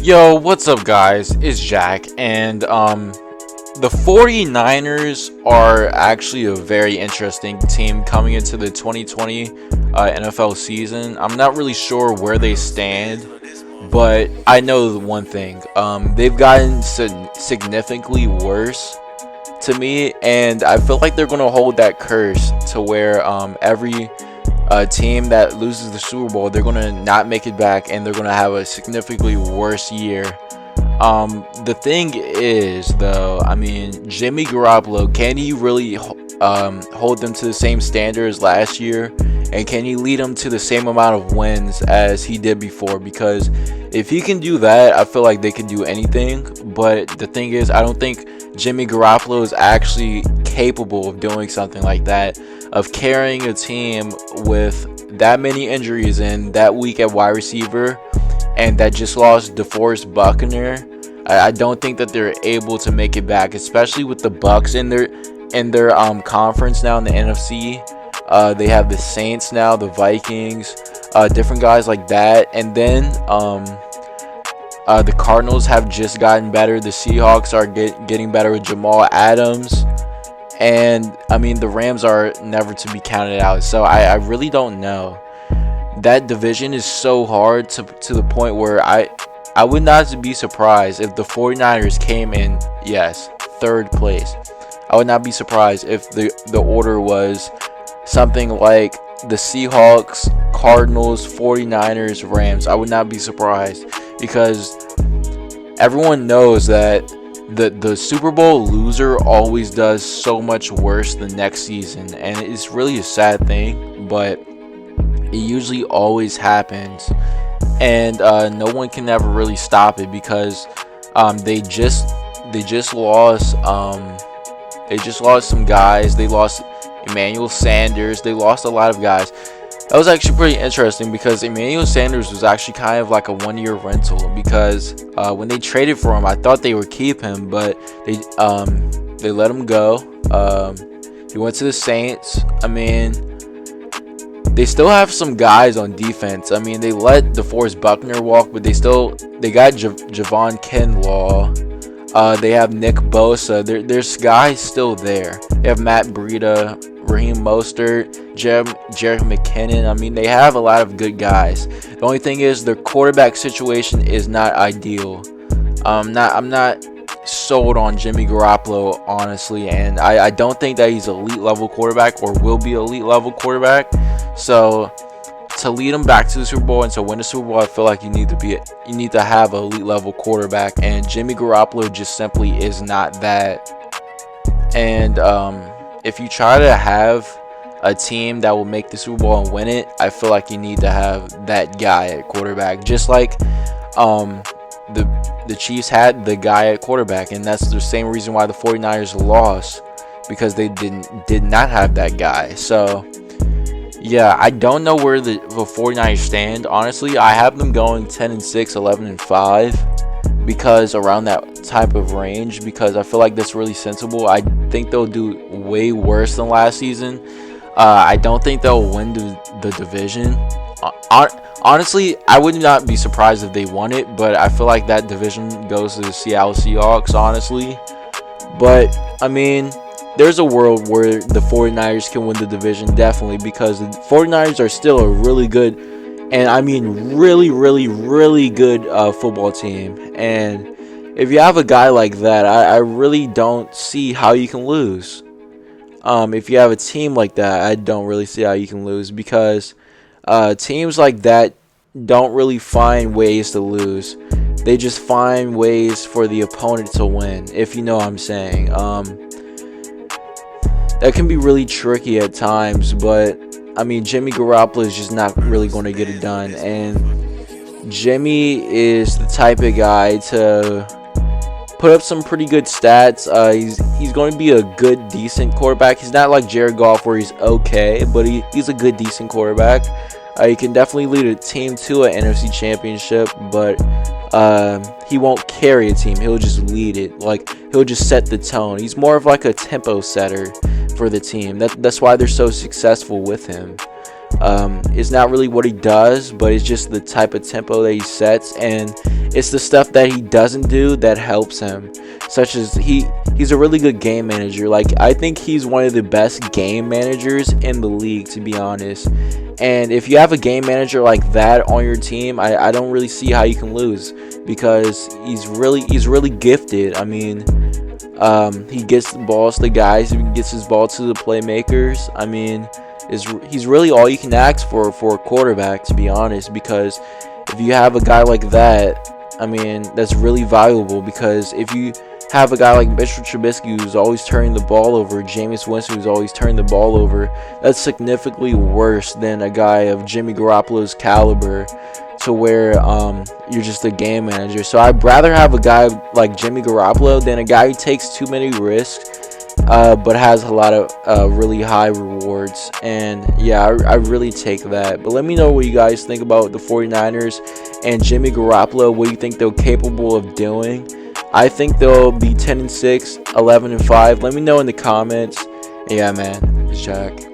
Yo, what's up, guys? It's Jack, and the 49ers are actually a very interesting team coming into the 2020 NFL season. I'm not really sure where they stand, but I know the one thing. They've gotten significantly worse to me, and I feel like they're going to hold that curse to where every team that loses the Super Bowl, they're going to not make it back, and they're going to have a significantly worse year. The thing is, though, I mean, Jimmy Garoppolo, can he really hold them to the same standard as last year? And can he lead them to the same amount of wins as he did before? Because if he can do that, I feel like they can do anything. But the thing is, I don't think Jimmy Garoppolo is actually capable of doing something like that, of carrying a team with that many injuries and that weak at wide receiver, and that just lost DeForest Buckner. I don't think that they're able to make it back, especially with the Bucks in their conference now in the NFC. They have the Saints now, the Vikings, different guys like that, and then the Cardinals have just gotten better. The Seahawks are getting better with Jamal Adams, and I mean the Rams are never to be counted out. So I really don't know. That division is so hard to the point where I would not be surprised if the 49ers came in, yes, third place. I would not be surprised if the order was something like the Seahawks, Cardinals, 49ers, Rams. I would not be surprised, because everyone knows that the Super Bowl loser always does so much worse the next season, and it's really a sad thing, but it usually always happens, and no one can ever really stop it, because they just lost some guys. They lost Emmanuel Sanders. They lost a lot of guys. That was actually pretty interesting, because Emmanuel Sanders was actually kind of like a one-year rental, because when they traded for him, I thought they would keep him, but they let him go. He went to the Saints. I mean, they still have some guys on defense. I mean, they let DeForest Buckner walk, but they got Javon Kinlaw. They have Nick Bosa. There's guys still there. They have Matt Breida, Raheem Mostert, Jared McKinnon. I mean, they have a lot of good guys. The only thing is their quarterback situation is not ideal. I'm not sold on Jimmy Garoppolo, honestly, and I don't think that he's elite level quarterback or will be elite level quarterback. So to lead them back to the Super Bowl and to win the Super Bowl, I feel like you need to have an elite level quarterback, and Jimmy Garoppolo just simply is not that. And if you try to have a team that will make the Super Bowl and win it, I feel like you need to have that guy at quarterback, just like the Chiefs had the guy at quarterback, and that's the same reason why the 49ers lost, because they did not have that guy. So yeah, I don't know where the 49ers stand. Honestly, I have them going 10-6, 11-5, because around that type of range, because I feel like that's really sensible. I think they'll do way worse than last season. I don't think they'll win the division. Honestly, I would not be surprised if they won it, but I feel like that division goes to the Seattle Seahawks, honestly. But I mean, there's a world where the 49ers can win the division, definitely, because the 49ers are still a really good, and I mean really, really, really good football team. And if you have a guy like that, I really don't see how you can lose. If you have a team like that, I don't really see how you can lose, because teams like that don't really find ways to lose. They just find ways for the opponent to win, if you know what I'm saying. That can be really tricky at times, but I mean, Jimmy Garoppolo is just not really going to get it done, and Jimmy is the type of guy to put up some pretty good stats. He's going to be a good, decent quarterback. He's not like Jared Goff where he's okay, but he's a good, decent quarterback. He can definitely lead a team to an NFC championship, but he won't carry a team. He'll just lead it. Like, he'll just set the tone. He's more of like a tempo setter for the team. That's why they're so successful with him. It's not really what he does, but it's just the type of tempo that he sets, and it's the stuff that he doesn't do that helps him. Such as he's a really good game manager. Like, I think he's one of the best game managers in the league, to be honest. And if you have a game manager like that on your team, I don't really see how you can lose, because he's really gifted. I mean, he gets the balls to the guys, he gets his ball to the playmakers. I mean, he's really all you can ask for a quarterback, to be honest, because if you have a guy like that, I mean, that's really valuable. Because if you have a guy like Mitchell Trubisky who's always turning the ball over, Jameis Winston who's always turning the ball over, that's significantly worse than a guy of Jimmy Garoppolo's caliber, to where you're just a game manager. So I'd rather have a guy like Jimmy Garoppolo than a guy who takes too many risks, but has a lot of really high rewards. And yeah, I really take that. But let me know what you guys think about the 49ers and Jimmy Garoppolo. What do you think they're capable of doing? I think they'll be 10-6, 11-5. Let me know in the comments. Yeah, man, it's Jack.